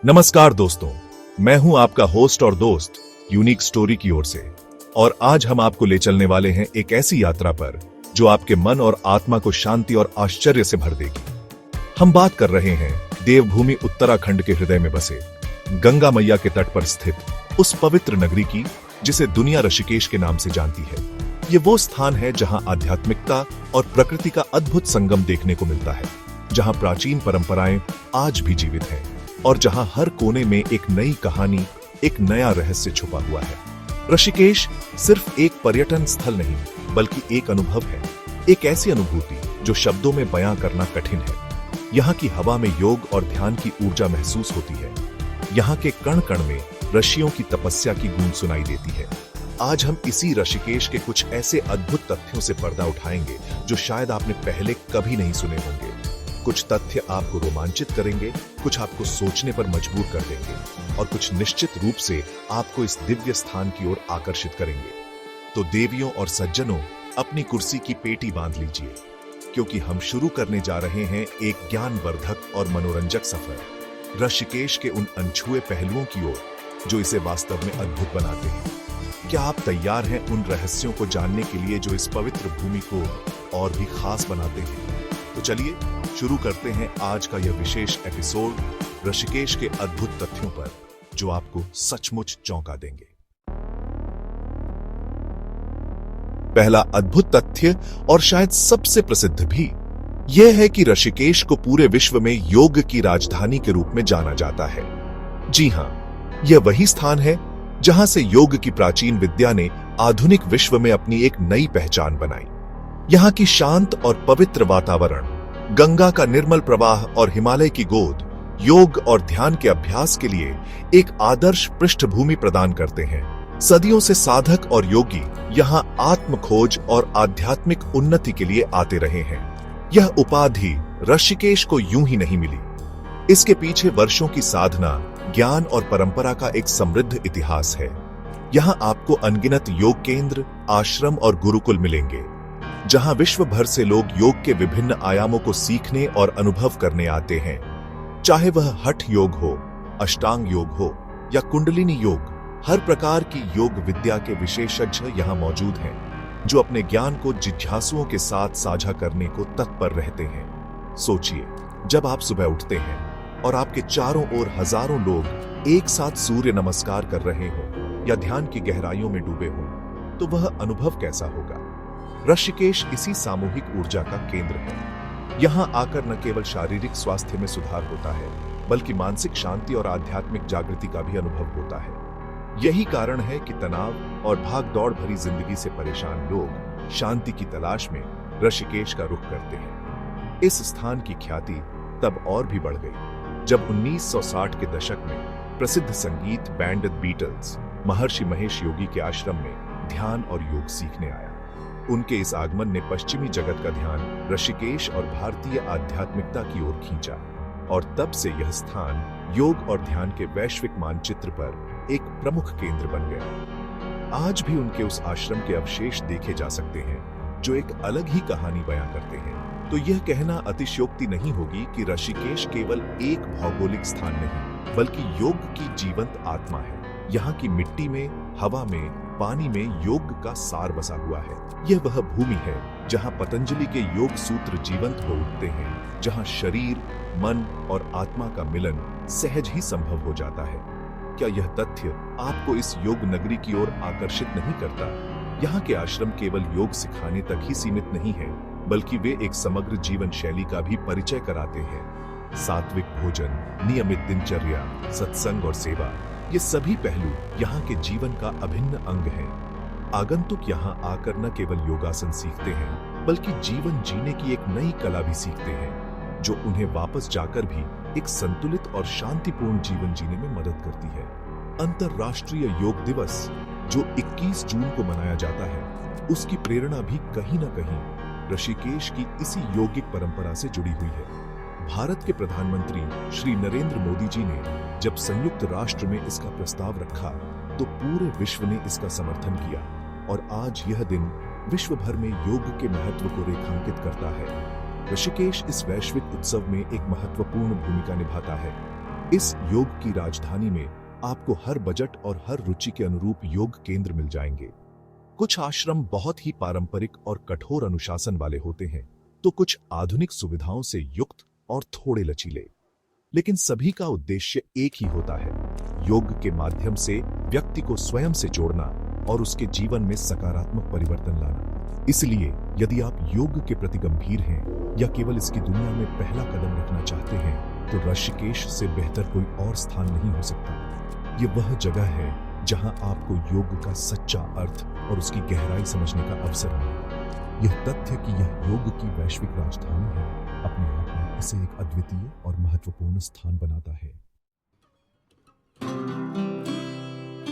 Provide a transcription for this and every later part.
नमस्कार दोस्तों, मैं हूं आपका होस्ट और दोस्त यूनिक स्टोरी की ओर से। और आज हम आपको ले चलने वाले हैं एक ऐसी यात्रा पर जो आपके मन और आत्मा को शांति और आश्चर्य से भर देगी। हम बात कर रहे हैं देवभूमि उत्तराखंड के हृदय में बसे गंगा मैया के तट पर स्थित उस पवित्र नगरी की जिसे दुनिया ऋषिकेश के नाम से जानती है। ये वो स्थान है जहां आध्यात्मिकता और प्रकृति का अद्भुत संगम देखने को मिलता है, जहां प्राचीन परंपराएं आज भी जीवित हैं और जहां हर कोने में एक नई कहानी, एक नया रहस्य छुपा हुआ है। ऋषिकेश सिर्फ एक पर्यटन स्थल नहीं, बल्कि एक अनुभव है, एक ऐसी अनुभूति जो शब्दों में बयां करना कठिन है। यहाँ की हवा में योग और ध्यान की ऊर्जा महसूस होती है। यहाँ के कण कण में ऋषियों की तपस्या की गूंज सुनाई देती है। आज हम इसी ऋषिकेश के कुछ ऐसे अद्भुत तथ्यों से पर्दा उठाएंगे जो शायद आपने पहले कभी नहीं सुने होंगे। कुछ तथ्य आपको रोमांचित करेंगे, कुछ आपको सोचने पर मजबूर कर देंगे और कुछ निश्चित रूप से आपको इस दिव्य स्थान की ओर आकर्षित करेंगे। तो देवियों और सज्जनों, अपनी कुर्सी की पेटी बांध लीजिए, क्योंकि हम शुरू करने जा रहे हैं एक ज्ञानवर्धक और मनोरंजक सफर ऋषिकेश के उन अनछुए पहलुओं की ओर जो इसे वास्तव में अद्भुत बनाते हैं। क्या आप तैयार हैं उन रहस्यों को जानने के लिए जो इस पवित्र भूमि को और भी खास बनाते हैं? तो चलिए शुरू करते हैं आज का यह विशेष एपिसोड ऋषिकेश के अद्भुत तथ्यों पर जो आपको सचमुच चौंका देंगे। पहला अद्भुत तथ्य, और शायद सबसे प्रसिद्ध भी, यह है कि ऋषिकेश को पूरे विश्व में योग की राजधानी के रूप में जाना जाता है। जी हां, यह वही स्थान है जहां से योग की प्राचीन विद्या ने आधुनिक विश्व में अपनी एक नई पहचान बनाई। यहाँ की शांत और पवित्र वातावरण, गंगा का निर्मल प्रवाह और हिमालय की गोद योग और ध्यान के अभ्यास के लिए एक आदर्श पृष्ठभूमि प्रदान करते हैं। सदियों से साधक और योगी यहाँ आत्म खोज और आध्यात्मिक उन्नति के लिए आते रहे हैं। यह उपाधि ऋषिकेश को यूं ही नहीं मिली। इसके पीछे वर्षों की साधना, ज्ञान और परंपरा का एक समृद्ध इतिहास है। यहाँ आपको अनगिनत योग केंद्र, आश्रम और गुरुकुल मिलेंगे, जहां विश्व भर से लोग योग के विभिन्न आयामों को सीखने और अनुभव करने आते हैं। चाहे वह हठ योग हो, अष्टांग योग हो या कुंडलिनी योग, हर प्रकार की योग विद्या के विशेषज्ञ यहां मौजूद हैं, जो अपने ज्ञान को जिज्ञासुओं के साथ साझा करने को तत्पर रहते हैं। सोचिए, जब आप सुबह उठते हैं और आपके चारों ओर हजारों लोग एक साथ सूर्य नमस्कार कर रहे हों या ध्यान की गहराइयों में डूबे हों, तो वह अनुभव कैसा होगा? ऋषिकेश इसी सामूहिक ऊर्जा का केंद्र है। यहाँ आकर न केवल शारीरिक स्वास्थ्य में सुधार होता है, बल्कि मानसिक शांति और आध्यात्मिक जागृति का भी अनुभव होता है। यही कारण है कि तनाव और भागदौड़ भरी जिंदगी से परेशान लोग शांति की तलाश में ऋषिकेश का रुख करते हैं। इस स्थान की ख्याति तब और भी बढ़ गई जब 1960 के दशक में प्रसिद्ध संगीत बैंड बीटल्स महर्षि महेश योगी के आश्रम में ध्यान और योग सीखने आया। उनके इस आगमन ने पश्चिमी जगत का ध्यान ऋषिकेश और भारतीय आध्यात्मिकता की ओर खींचा, और तब से यह स्थान योग और ध्यान के वैश्विक मानचित्र पर एक प्रमुख केंद्र बन गया। आज भी उनके उस आश्रम के अवशेष देखे जा सकते हैं जो एक अलग ही कहानी बयां करते हैं। तो यह कहना अतिशयोक्ति नहीं होगी कि ऋषिकेश केवल एक भौगोलिक स्थान नहीं, बल्कि योग की जीवंत आत्मा है। यहाँ की मिट्टी में, हवा में, पानी में योग का सार बसा हुआ है। यह वह भूमि है जहां पतंजलि के योग सूत्र जीवंत हो उठते हैं, जहां शरीर, मन और आत्मा का मिलन सहज ही संभव हो जाता है। क्या यह तथ्य आपको इस योग नगरी की ओर आकर्षित नहीं करता? यहाँ के आश्रम केवल योग सिखाने तक ही सीमित नहीं है, बल्कि वे एक समग्र जीवन शैली का भी परिचय कराते हैं। सात्विक भोजन, नियमित दिनचर्या, सत्संग और सेवा, ये सभी पहलू यहाँ के जीवन का अभिन्न अंग हैं। आगंतुक यहाँ आकर न केवल योगासन सीखते हैं, बल्कि जीवन जीने की एक नई कला भी सीखते हैं, जो उन्हें वापस जाकर भी एक संतुलित और शांतिपूर्ण जीवन जीने में मदद करती है। अंतर्राष्ट्रीय योग दिवस जो 21 जून को मनाया जाता है, उसकी प्रेरणा भी कहीं न कहीं ऋषिकेश की इसी यौगिक परंपरा से जुड़ी हुई है। भारत के प्रधानमंत्री श्री नरेंद्र मोदी जी ने जब संयुक्त राष्ट्र में इसका प्रस्ताव रखा, तो पूरे विश्व ने इसका समर्थन किया, और आज यह दिन विश्व भर में योग के महत्व को रेखांकित करता है। ऋषिकेश इस वैश्विक उत्सव में एक महत्वपूर्ण भूमिका निभाता है। इस योग की राजधानी में आपको हर बजट और हर रुचि के अनुरूप योग केंद्र मिल जाएंगे। कुछ आश्रम बहुत ही पारंपरिक और कठोर अनुशासन वाले होते हैं, तो कुछ आधुनिक सुविधाओं से युक्त और थोड़े लचीले। लेकिन सभी का उद्देश्य एक ही होता है, योग के माध्यम से व्यक्ति को स्वयं से जोड़ना और उसके जीवन में सकारात्मक परिवर्तन लाना। इसलिए यदि आप योग के प्रति गंभीर हैं या केवल इसकी दुनिया में पहला कदम रखना चाहते हैं, तो ऋषिकेश से बेहतर कोई और स्थान नहीं हो सकता। ये वह जगह है जहां आपको योग का सच्चा अर्थ और उसकी गहराई समझने का अवसर मिलेगा। यह तथ्य कि यह योग की वैश्विक राजधानी है, अपने आप में इसे एक अद्वितीय और महत्वपूर्ण स्थान बनाता है।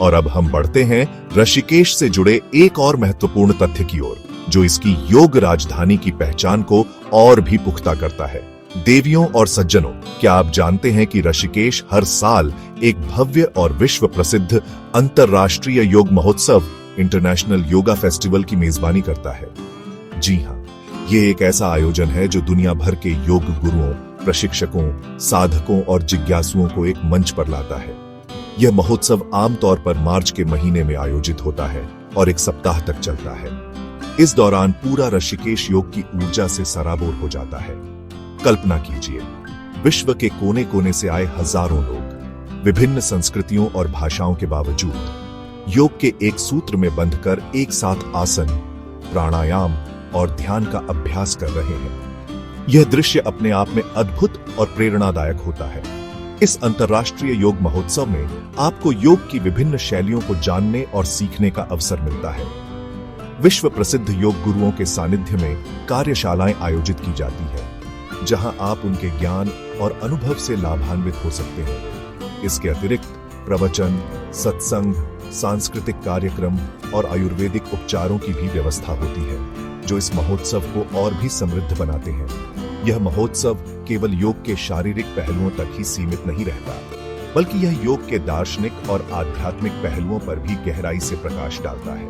और अब हम बढ़ते हैं ऋषिकेश से जुड़े एक और महत्वपूर्ण तथ्य की ओर, जो इसकी योग राजधानी की पहचान को और भी पुख्ता करता है। देवियों और सज्जनों, क्या आप जानते हैं कि ऋषिकेश हर साल एक भव्य और विश्व प्रसिद्ध अंतर्राष्ट्रीय योग महोत्सव इंटरनेशनल योगा फेस्टिवल की मेजबानी करता है? जी हां, ये एक ऐसा आयोजन है जो दुनिया भर के योग गुरुओं, प्रशिक्षकों, साधकों और जिज्ञासुओं को एक मंच पर लाता है। यह महोत्सव आमतौर पर मार्च के महीने में आयोजित होता है और एक सप्ताह तक चलता है। इस दौरान पूरा ऋषिकेश योग की ऊर्जा से सराबोर हो जाता है। कल्पना कीजिए, विश्व के कोने कोने से आए हजारों लोग विभिन्न संस्कृतियों और भाषाओं के बावजूद योग के एक सूत्र में बंधकर एक साथ आसन, प्राणायाम और ध्यान का अभ्यास कर रहे हैं। यह दृश्य अपने आप में अद्भुत और प्रेरणादायक होता है। इस अंतर्राष्ट्रीय योग महोत्सव में आपको योग की विभिन्न शैलियों को जानने और सीखने का अवसर मिलता है। विश्व प्रसिद्ध योग गुरुओं के सानिध्य में कार्यशालाएं आयोजित की जाती है, जहां आप उनके ज्ञान और अनुभव से लाभान्वित हो सकते हैं। इसके अतिरिक्त प्रवचन, सत्संग, सांस्कृतिक कार्यक्रम और आयुर्वेदिक उपचारों की भी व्यवस्था होती है, जो इस महोत्सव को और भी समृद्ध बनाते हैं। यह महोत्सव केवल योग के शारीरिक पहलुओं तक ही सीमित नहीं रहता, बल्कि यह योग के दार्शनिक और आध्यात्मिक पहलुओं पर भी गहराई से प्रकाश डालता है।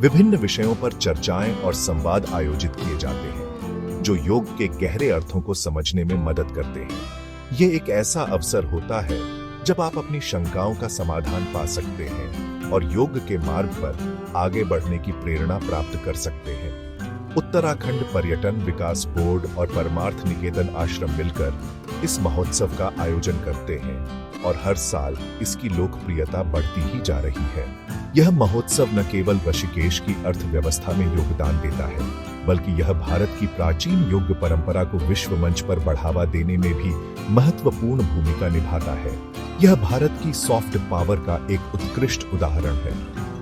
विभिन्न विषयों पर चर्चाएं और संवाद आयोजित किए जाते हैं, जो योग के गहरे अर्थों को समझने में मदद करते हैं। ये एक ऐसा अवसर होता है जब आप अपनी शंकाओं का समाधान पा सकते हैं और योग के मार्ग पर आगे बढ़ने की प्रेरणा प्राप्त कर सकते हैं। उत्तराखंड पर्यटन विकास बोर्ड और परमार्थ निकेतन आश्रम मिलकर इस महोत्सव का आयोजन करते हैं और हर साल इसकी लोकप्रियता बढ़ती ही जा रही है। यह महोत्सव न केवल ऋषिकेश की अर्थव्यवस्था में योगदान देता है, बल्कि यह भारत की प्राचीन योग परंपरा को विश्व मंच पर बढ़ावा देने में भी महत्वपूर्ण भूमिका निभाता है। यह भारत की सॉफ्ट पावर का एक उत्कृष्ट उदाहरण है।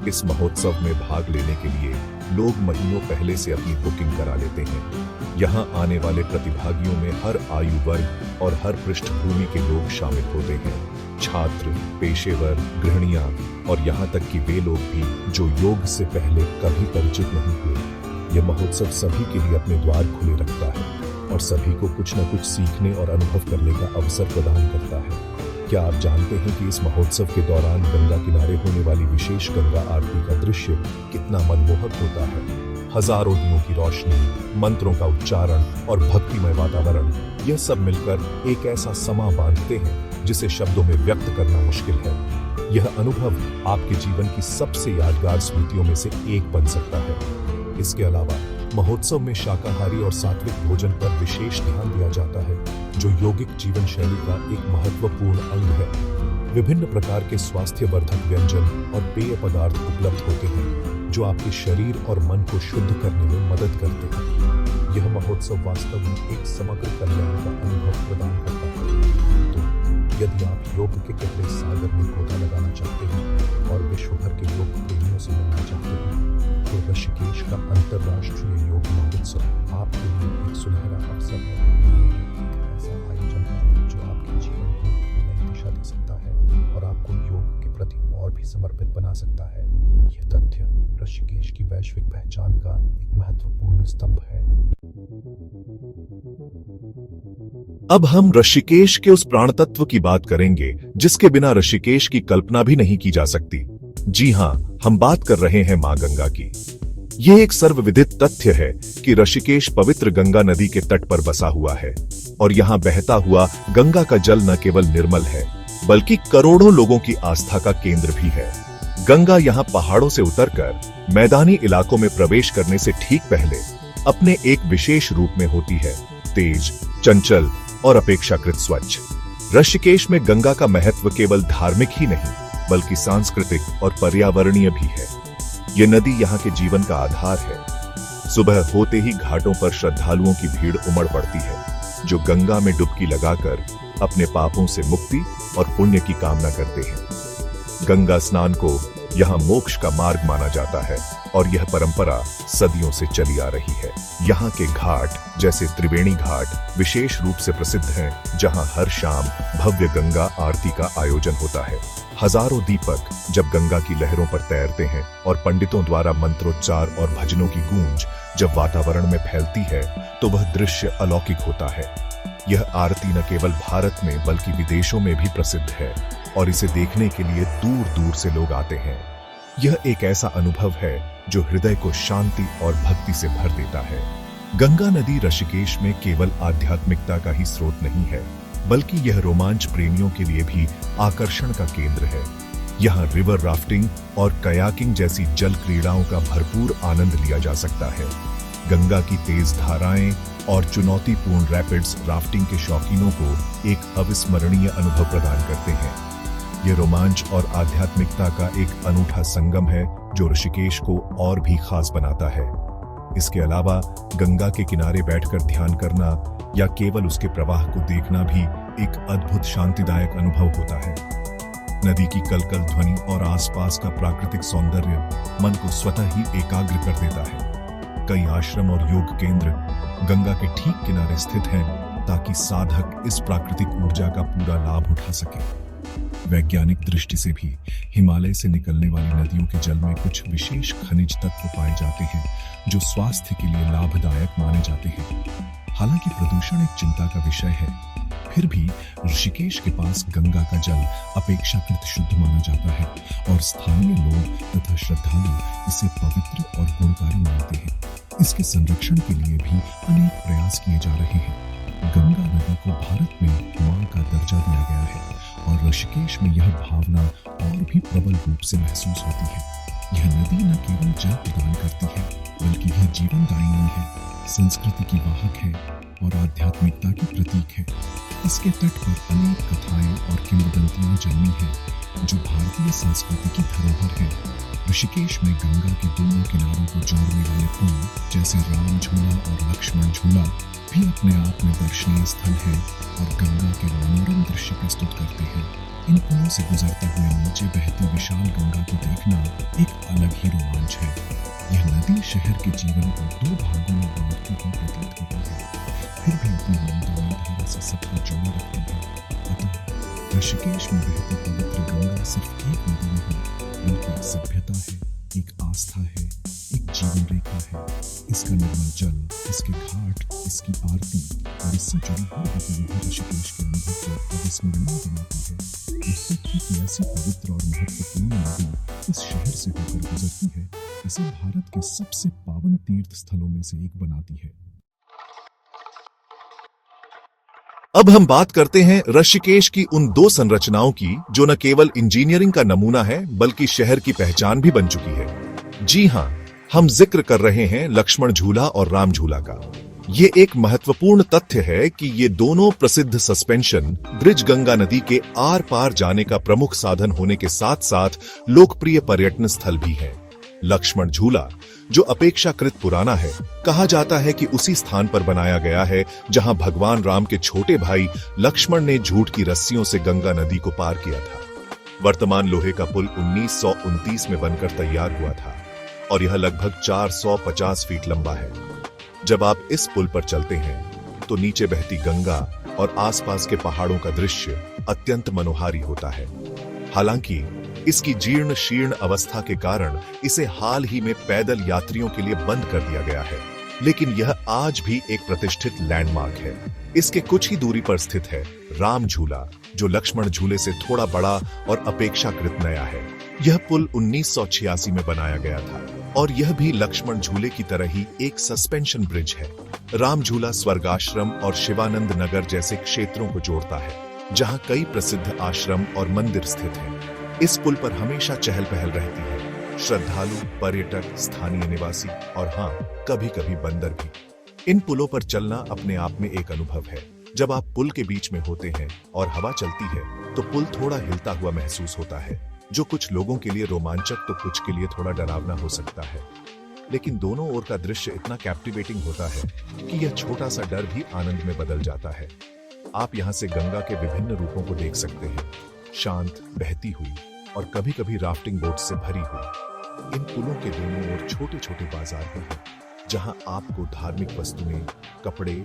इस महोत्सव में भाग लेने के लिए लोग महीनों पहले से अपनी बुकिंग करा लेते हैं। यहाँ आने वाले प्रतिभागियों में हर आयु वर्ग और हर पृष्ठभूमि के लोग शामिल होते हैं। छात्र, पेशेवर, गृहिणियां और यहाँ तक कि वे लोग भी जो योग से पहले कभी परिचित नहीं हुए। यह महोत्सव सभी के लिए अपने द्वार खुले रखता है और सभी को कुछ न कुछ सीखने और अनुभव करने का अवसर प्रदान करता है। क्या आप जानते हैं कि इस महोत्सव के दौरान गंगा किनारे होने वाली विशेष गंगा आरती का दृश्य कितना मनमोहक होता है? हजारों दियों की रोशनी, मंत्रों का उच्चारण और भक्तिमय वातावरण, यह सब मिलकर एक ऐसा समा बांधते हैं जिसे शब्दों में व्यक्त करना मुश्किल है। यह अनुभव आपके जीवन की सबसे यादगार स्मृतियों में से एक बन सकता है। इसके अलावा महोत्सव में शाकाहारी और सात्विक भोजन पर विशेष ध्यान दिया जाता है, जो यौगिक जीवन शैली का एक महत्वपूर्ण अंग है। विभिन्न प्रकार के स्वास्थ्यवर्धक व्यंजन और पेय पदार्थ उपलब्ध होते हैं, जो आपके शरीर और मन को शुद्ध करने में मदद करते हैं। यह महोत्सव वास्तव में एक समग्र कल्याण का अनुभव प्रदान करता है। तो यदि आप योग के गहरे सागर में गोता लगाना चाहते हैं और विश्व भर के योग प्रेमियों से मिलना चाहते हैं, तो ऋषिकेश का अंतर्राष्ट्रीय योग महोत्सव आपके लिए एक सुनहरा अवसर है। ऐसा आयोजन है जो आपके जीवन को नई दिशा दे सकता है और आपको योग के प्रति और भी समर्पित बना सकता है। यह तथ्य ऋषिकेश की वैश्विक पहचान का एक महत्वपूर्ण स्तंभ है। अब हम ऋषिकेश के उस प्राणतत्व की बात करेंगे जिसके बिना ऋषिकेश की कल्पना भी नहीं की जा सकती। जी हां, हम बात कर रहे हैं मां गंगा की। यह एक सर्वविदित तथ्य है कि ऋषिकेश पवित्र गंगा नदी के तट पर बसा हुआ है और यहाँ बहता हुआ गंगा का जल न केवल निर्मल है, बल्कि करोड़ों लोगों की आस्था का केंद्र भी है। गंगा यहाँ पहाड़ों से उतरकर मैदानी इलाकों में प्रवेश करने से ठीक पहले अपने एक विशेष रूप में होती है, तेज, चंचल और अपेक्षाकृत स्वच्छ। ऋषिकेश में गंगा का महत्व केवल धार्मिक ही नहीं बल्कि सांस्कृतिक और पर्यावरणीय भी है। ये नदी यहाँ के जीवन का आधार है। सुबह होते ही घाटों पर श्रद्धालुओं की भीड़ उमड़ पड़ती है, जो गंगा में डुबकी लगाकर अपने पापों से मुक्ति और पुण्य की कामना करते हैं। गंगा स्नान को यहाँ मोक्ष का मार्ग माना जाता है और यह परंपरा सदियों से चली आ रही है। यहाँ के घाट जैसे त्रिवेणी घाट विशेष रूप से प्रसिद्ध हैं, जहाँ हर शाम भव्य गंगा आरती का आयोजन होता है। हजारों दीपक जब गंगा की लहरों पर तैरते हैं और पंडितों द्वारा मंत्रोच्चार और भजनों की गूंज जब वातावरण में फैलती है तो वह दृश्य अलौकिक होता है। यह आरती न केवल भारत में बल्कि विदेशों में भी प्रसिद्ध है और इसे देखने के लिए दूर दूर से लोग आते हैं। यह एक ऐसा अनुभव है जो हृदय को शांति और भक्ति से भर देता है। गंगा नदी ऋषिकेश में केवल आध्यात्मिकता का ही स्रोत नहीं है, बल्कि यह रोमांच प्रेमियों के लिए भी आकर्षण का केंद्र है। यहाँ रिवर राफ्टिंग और कयाकिंग जैसी जल क्रीड़ाओं का भरपूर आनंद लिया जा सकता है। गंगा की तेज धाराएं और चुनौतीपूर्ण रैपिड्स राफ्टिंग के शौकीनों को एक अविस्मरणीय अनुभव प्रदान करते हैं। ये रोमांच और आध्यात्मिकता का एक अनूठा संगम है जो ऋषिकेश को और भी खास बनाता है। इसके अलावा गंगा के किनारे बैठकर ध्यान करना या केवल उसके प्रवाह को देखना भी एक अद्भुत शांतिदायक अनुभव होता है। नदी की कलकल ध्वनि और आसपास का प्राकृतिक सौंदर्य मन को स्वतः ही एकाग्र कर देता है। कई आश्रम और योग केंद्र गंगा के ठीक किनारे स्थित हैं ताकि साधक इस प्राकृतिक ऊर्जा का पूरा लाभ उठा सके। वैज्ञानिक दृष्टि से भी हिमालय से निकलने वाली नदियों के जल में कुछ विशेष खनिज तत्व पाए जाते हैं जो स्वास्थ्य के लिए लाभदायक माने जाते हैं। हालांकि प्रदूषण एक चिंता का विषय है, फिर भी ऋषिकेश के पास गंगा का जल अपेक्षाकृत शुद्ध माना जाता है और स्थानीय लोग तथा श्रद्धालु इसे पवित्र और गुणकारी मानते हैं। इसके संरक्षण के लिए भी अनेक प्रयास किए जा रहे हैं। गंगा नदी को भारत में मां का दर्जा दिया गया है और ऋषिकेश में यह भावना और भी प्रबल रूप से महसूस होती है। यह नदी न केवल जल प्रदान करती है बल्कि यह जीवनदायिनी है, संस्कृति की वाहक है और आध्यात्मिकता की प्रतीक है। इसके तट पर अनेक कथाएं और किंवदंतियां जन्मी हैं जो भारतीय संस्कृति की धरोहर है। ऋषिकेश में गंगा के दोनों किनारों को जोड़ने वाले पुल जैसे राम झूला और लक्ष्मण झूला भी अपने आप में दर्शनीय स्थल है और गंगा के मनोरम दृश्य प्रस्तुत करते हैं। इन पुलों से गुजरते हुए नीचे बहती विशाल गंगा को देखना एक अलग ही रोमांच है। यह नदी शहर के जीवन को दो भागों में बांटती हुई प्रतीत होती है, फिर भी अपनी मनोरम धारा से सबको जोड़े रखती है। अतः ऋषिकेश में बहती पवित्र गंगा सिर्फ एक नदी नहीं बल्कि एक सभ्यता है, एक आस्था है, एक जीवन रेखा है। इसका निर्मल जल, इसके घाट, इसकी आरती और इससे जुड़ी हर गतिविधि ऋषिकेश के अनुभव को अविस्मरणीय बनाती है। इससे ठीक ऐसी पवित्र और महत्वपूर्ण नदी इस शहर से होकर गुजरती है, इसे भारत के सबसे पावन तीर्थ स्थलों में से एक बनाती है। अब हम बात करते हैं ऋषिकेश की उन दो संरचनाओं की जो न केवल इंजीनियरिंग का नमूना है बल्कि शहर की पहचान भी बन चुकी है। जी हां, हम जिक्र कर रहे हैं लक्ष्मण झूला और राम झूला का। ये एक महत्वपूर्ण तथ्य है कि ये दोनों प्रसिद्ध सस्पेंशन ब्रिज गंगा नदी के आर पार जाने का प्रमुख साधन होने के साथ साथ लोकप्रिय पर्यटन स्थल भी है। लक्ष्मण झूला जो अपेक्षाकृत पुराना है, कहा जाता है कि उसी स्थान पर बनाया गया है जहां भगवान राम के छोटे भाई लक्ष्मण ने झूठ की रस्सियों से गंगा नदी को पार किया था। वर्तमान लोहे का पुल 1929 में बनकर तैयार हुआ था और यह लगभग 450 फीट लंबा है। जब आप इस पुल पर चलते हैं तो नीचे बहती गंगा और आसपास के पहाड़ों का दृश्य अत्यंत मनोहारी होता है। हालांकि इसकी जीर्ण शीर्ण अवस्था के कारण इसे हाल ही में पैदल यात्रियों के लिए बंद कर दिया गया है, लेकिन यह आज भी एक प्रतिष्ठित लैंडमार्क है। इसके कुछ ही दूरी पर स्थित है राम झूला, जो लक्ष्मण झूले से थोड़ा बड़ा और अपेक्षाकृत नया है। यह पुल 1986 में बनाया गया था और यह भी लक्ष्मण झूले की तरह ही एक सस्पेंशन ब्रिज है। राम झूला स्वर्गाश्रम और शिवानंद नगर जैसे क्षेत्रों को जोड़ता है। जहां कई प्रसिद्ध आश्रम और मंदिर स्थित हैं। इस पुल पर हमेशा चहल पहल रहती है, श्रद्धालु, पर्यटक, स्थानीय निवासी और हाँ, कभी कभी बंदर भी। इन पुलों पर चलना अपने आप में एक अनुभव है। जब आप पुल के बीच में होते हैं और हवा चलती है तो पुल थोड़ा हिलता हुआ महसूस होता है, जो कुछ लोगों के लिए रोमांचक तो कुछ के लिए थोड़ा डरावना हो सकता है। लेकिन दोनों ओर का दृश्य इतना कैप्टिवेटिंग होता है कि यह छोटा सा डर भी आनंद में बदल जाता है। आप यहाँ से गंगा के विभिन्न रूपों को देख सकते हैं, शांत, बहती हुई और कभी कभी राफ्टिंग बोट से भरी हुई। इन पुलों के दोनों ओर छोटे छोटे बाजार भी हैं, जहां आपको धार्मिक वस्तुएं, कपड़े,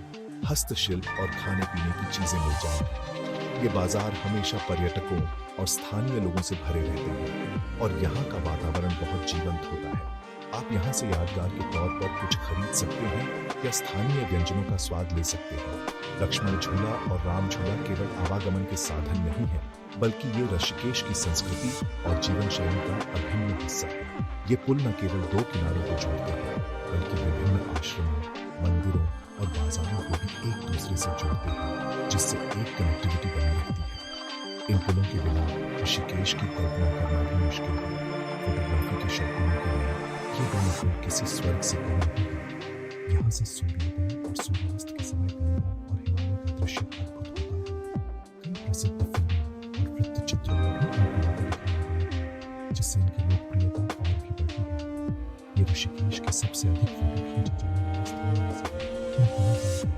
हस्तशिल्प और खाने पीने की चीजें मिल जाएंगी। ये बाजार हमेशा पर्यटकों और स्थानीय लोगों से भरे रहते हैं और यहाँ का वातावरण बहुत जीवंत होता है। आप यहाँ से यादगार के तौर पर कुछ खरीद सकते हैं या स्थानीय व्यंजनों का स्वाद ले सकते हैं। लक्ष्मण झूला और राम झूला केवल आवागमन के साधन नहीं है, बल्कि ये ऋषिकेश की संस्कृति और जीवन शैली का अभिन्न हिस्सा है। ये पुल न केवल दो किनारों को जोड़ते हैं, बल्कि विभिन्न आश्रमों, मंदिरों और बाजारों को भी एक दूसरे से जोड़ते हैं, जिससे एक कनेक्टिविटी बनी रहती है। इन पुलों के बिना ऋषिकेश की कल्पना करना भी मुश्किल है। फोटोग्राफी के शौकीनों के लिए ये दोनों पुल किसी स्वर्ग से कम नहीं है। यहाँ से सूर्योदय और सूर्यास्त के समय गंगा और हिमालय का दृश्य अद्भुत होता है। कई प्रसिद्ध फिल्मों और वृत्त चित्रों में भी इन पुलों को दिखाया गया है, जिससे इनकी लोकप्रियता और भी बढ़ी है। ये ऋषिकेश के सबसे अधिक फोटो खींचे जाने वाले स्थानों में से इन पुलों का इतिहास और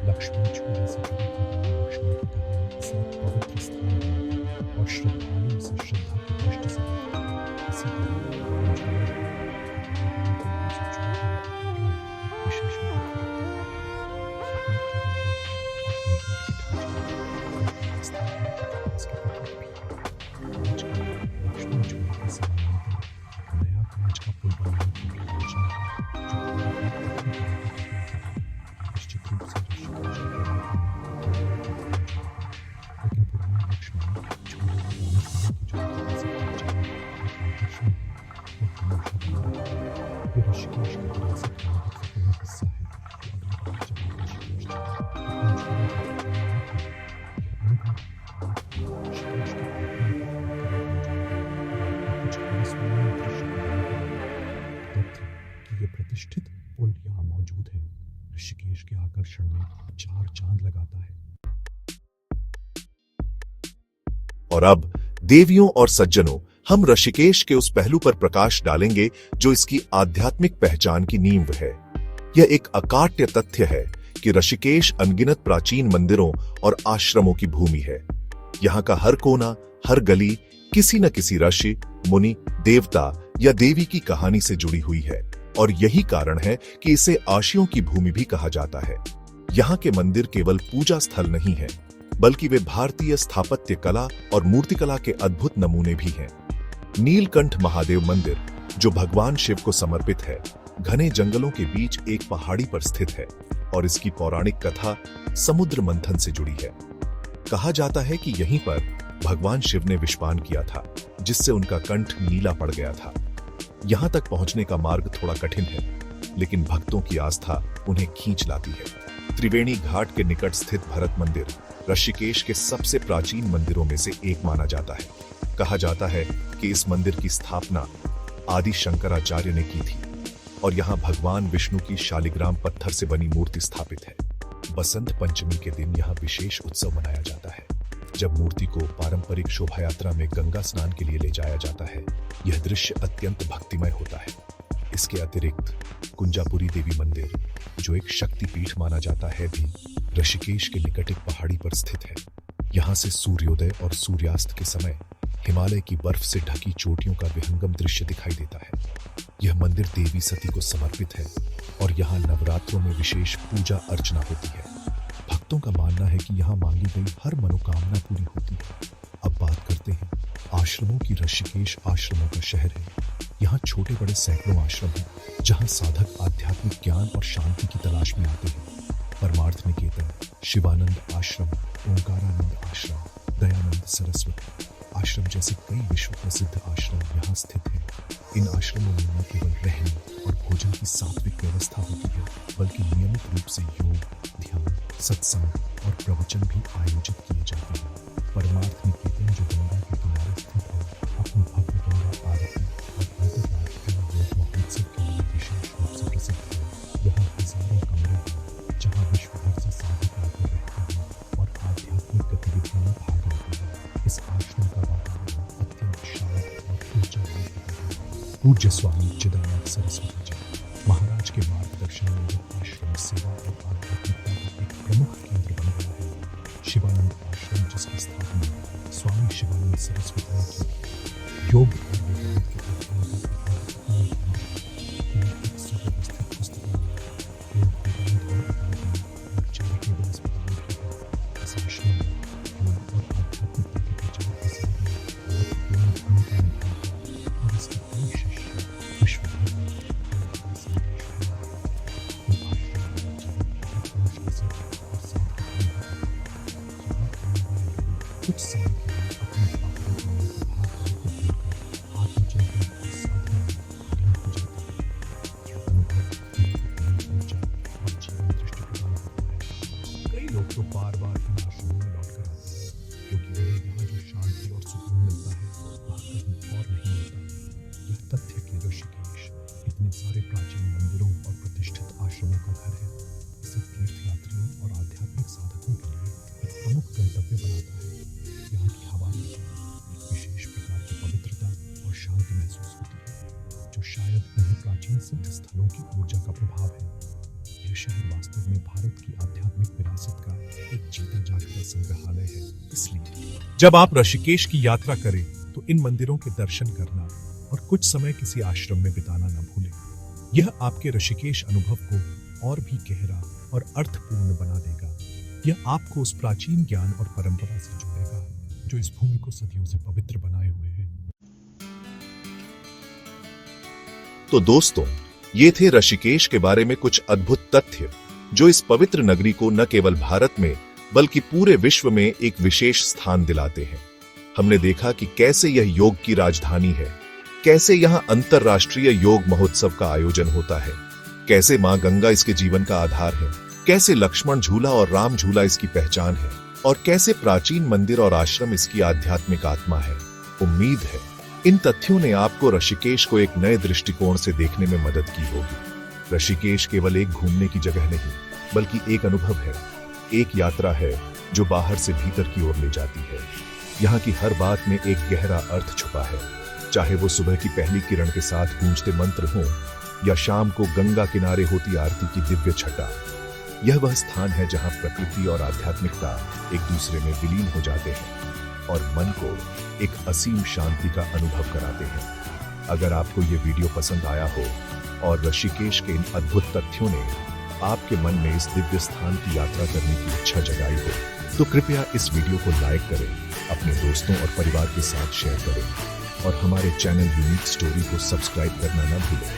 लक्ष्मण झूले से जुड़ी भगवान लक्ष्मण की कहानी इसे एक पवित्र स्थान बनाती है और श्रद्धालुओं से श्रद्धा की दृष्टि से देखते हैं। इसी तरह राम झूला भी भगवान के नाम से जुड़े हुए भगवान में एक विशेष महत्व रखता है। ये पुल केवल लोग और कंक्रीट के ढांचे उनकी आस्था और इतिहास के प्रतीक भी है। आजकल लक्ष्मण झूले के समानांतर एक नया कांच का पुल बनाने की भी योजना है, जो पूरी तरह से निश्चित रूप से ऋषिकेश के पर्यटन में दुनिया की ध्यान जुड़ेगा। लेकिन पुराने लक्ष्मण झूले और राम झूले की जो ऐतिहासिक पहचान और आकर्षण है, वो हमेशा बना रहेगा। ये ऋषिकेश की विरासत का महत्वपूर्ण हिस्सा है, जो अगली बार जब आप ऋषिकेश जाएं तो इन झूलों का अनुभव न करें। यह अनुभव आपको ऋषिकेश के आत्मा को करीब ले जाएगा और कुछ अविस्मरणीय दृश्य प्रदान करेगा। तथ्य कि ये प्रतिष्ठित पुल यहाँ मौजूद है ऋषिकेश के आकर्षण में चार चांद लगाता है। और अब देवियों और सज्जनों, हम ऋषिकेश के उस पहलू पर प्रकाश डालेंगे जो इसकी आध्यात्मिक पहचान की नींव है। यह एक अकाट्य तथ्य है कि ऋषिकेश अनगिनत प्राचीन मंदिरों और आश्रमों की भूमि है। यहाँ का हर कोना, हर गली किसी न किसी ऋषि, मुनि, देवता या देवी की कहानी से जुड़ी हुई है और यही कारण है कि इसे आशियों की भूमि भी कहा जाता है। यहाँ के मंदिर केवल पूजा स्थल नहीं है, बल्कि वे भारतीय स्थापत्य कला और मूर्तिकला के अद्भुत नमूने भी हैं। नीलकंठ महादेव मंदिर, जो भगवान शिव को समर्पित है, घने जंगलों के बीच एक पहाड़ी पर स्थित है और इसकी पौराणिक कथा समुद्र मंथन से जुड़ी है। कहा जाता है कि यहीं पर भगवान शिव ने विषपान किया था, जिससे उनका कंठ नीला पड़ गया था। यहाँ तक पहुंचने का मार्ग थोड़ा कठिन है, लेकिन भक्तों की आस्था उन्हें खींच लाती है। त्रिवेणी घाट के निकट स्थित भरत मंदिर ऋषिकेश के सबसे प्राचीन मंदिरों में से एक माना जाता है। कहा जाता है कि इस मंदिर की स्थापना आदि शंकराचार्य ने की थी और यहाँ भगवान विष्णु की शालिग्राम पत्थर से बनी मूर्ति स्थापित है। बसंत पंचमी के दिन यहाँ विशेष उत्सव मनाया जाता है, जब मूर्ति को पारंपरिक शोभा यात्रा में गंगा स्नान के लिए ले जाया जाता है। यह दृश्य अत्यंत भक्तिमय होता है। इसके अतिरिक्त कुंजापुरी देवी मंदिर, जो एक शक्तिपीठ माना जाता है, भी ऋषिकेश के निकट एक पहाड़ी पर स्थित है। यहाँ से सूर्योदय और सूर्यास्त के समय हिमालय की बर्फ से ढकी चोटियों का विहंगम दृश्य दिखाई देता है। यह मंदिर देवी सती को समर्पित है और यहाँ नवरात्रों में विशेष पूजा अर्चना होती है। भक्तों का मानना है कि यहाँ मांगी गई हर मनोकामना पूरी होती है। अब बात करते हैं आश्रमों की। ऋषिकेश आश्रमों का शहर है। यहाँ छोटे बड़े सैकड़ों आश्रम हैं, जहाँ साधक आध्यात्मिक ज्ञान और शांति की तलाश में आते हैं। परमार्थ निकेतन, शिवानंद आश्रम, ओंकारानंद आश्रम, दयानंद सरस्वती आश्रम जैसे कई विश्व प्रसिद्ध आश्रम यहाँ स्थित हैं। इन आश्रमों में न केवल रहने और भोजन की सात्विक व्यवस्था होती है, बल्कि नियमित रूप से योग, ध्यान सत्संग और प्रवचन भी आयोजित किए जाते हैं। परमार्थ निकेतन जो गंगा के किनारे स्थित है, अपनी भव्य गंगा आरती और अंतर्राष्ट्रीय योग महोत्सव के लिए विशेष रूप से प्रसिद्ध है। यहाँ हजारों कमरे हैं जहाँ विश्व भर से साधक आकर रहते हैं और आध्यात्मिक गतिविधियों में भाग लेते हैं। इस आश्रम का वातावरण अत्यंत शांत और ऊर्जावान है। पूज्य स्वामी चिदानंद सरस्वती जी महाराज के मार्गदर्शन में यह आश्रम सेवा और आध्यात्मिकता का एक प्रमुख केंद्र बन गया है। शिवानंद आश्रम जिसकी स्थापना स्वामी शिवानंद सरस्वती ने की, योग और वेदांत के अध्ययन का एक सुव्यवस्थित पुस्तकालय, योग वेदांत और आध्यात्मिक और चैरिटेबल अस्पताल भी है। इस आश्रम में योग और आध्यात्मिकता के प्रचार प्रसार में महत्वपूर्ण भूमिका निभाई है और इसके कई शिष्य विश्व भर में कुछ समय के लिए अपने पापों को भाग को भूलकर आत्मचिंतन और साधना में लीन हो जाता है। यह अनुभव नई ऊर्जा और जीवन दृष्टि प्रदान करता है। कई लोग तो बार बार इन आश्रमों में लौट कर आते हैं क्योंकि उन्हें यहाँ जो शांति और सुकून मिलता है वह कहीं और नहीं मिलता। यह तथ्य कि ऋषिकेश इतने सारे प्राचीन मंदिरों और प्रतिष्ठित आश्रमों का घर है, इसे तीर्थ यात्रियों और आध्यात्मिक साधकों के लिए एक प्रमुख गंतव्य बनाता है। यहाँ की हवा में एक विशेष प्रकार की पवित्रता और शांति महसूस होती है जो शायद इन्हीं प्राचीन सिद्ध स्थलों की ऊर्जा का प्रभाव है। यह शहर वास्तव में भारत की आध्यात्मिक विरासत का एक जीता जागता संग्रहालय है। इसलिए जब आप ऋषिकेश की यात्रा करें तो इन मंदिरों के दर्शन करना और कुछ समय किसी आश्रम में बिताना न भूलें। यह आपके ऋषिकेश अनुभव को और भी गहरा और अर्थपूर्ण बना देगा। यह आपको उस प्राचीन ज्ञान और परंपरा से जोड़ेगा जो इस भूमि को सदियों से पवित्र बनाए हुए है। तो दोस्तों, ये थे ऋषिकेश के बारे में कुछ अद्भुत तथ्य जो इस पवित्र नगरी को न केवल भारत में बल्कि पूरे विश्व में एक विशेष स्थान दिलाते हैं। हमने देखा कि कैसे यह योग की राजधानी है, कैसे यहाँ अंतरराष्ट्रीय योग महोत्सव का आयोजन होता है, कैसे मां गंगा इसके जीवन का आधार है, कैसे लक्ष्मण झूला और राम झूला इसकी पहचान है और कैसे प्राचीन मंदिर और आश्रम इसकी आध्यात्मिक आत्मा है। उम्मीद है इन तथ्यों ने आपको ऋषिकेश को एक नए दृष्टिकोण से देखने में मदद की होगी। ऋषिकेश केवल एक घूमने की जगह नहीं बल्कि एक अनुभव है, एक यात्रा है जो बाहर से भीतर की ओर ले जाती है। यहाँ की हर बात में एक गहरा अर्थ छुपा है, चाहे वो सुबह की पहली किरण के साथ गूंजते मंत्र हों या शाम को गंगा किनारे होती आरती की दिव्य छटा। यह वह स्थान है जहां प्रकृति और आध्यात्मिकता एक दूसरे में विलीन हो जाते हैं और मन को एक असीम शांति का अनुभव कराते हैं। अगर आपको ये वीडियो पसंद आया हो और ऋषिकेश के इन अद्भुत तथ्यों ने आपके मन में इस दिव्य स्थान की यात्रा करने की इच्छा जगाई हो तो कृपया इस वीडियो को लाइक करें, अपने दोस्तों और परिवार के साथ शेयर करें और हमारे चैनल यूनिक स्टोरी को सब्सक्राइब करना न भूलें।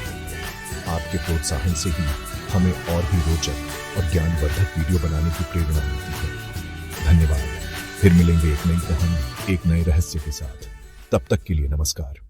आपके प्रोत्साहन से ही हमें और भी रोचक और ज्ञानवर्धक वीडियो बनाने की प्रेरणा मिलती है। धन्यवाद। फिर मिलेंगे एक नई कहानी, एक नए रहस्य के साथ। तब तक के लिए नमस्कार।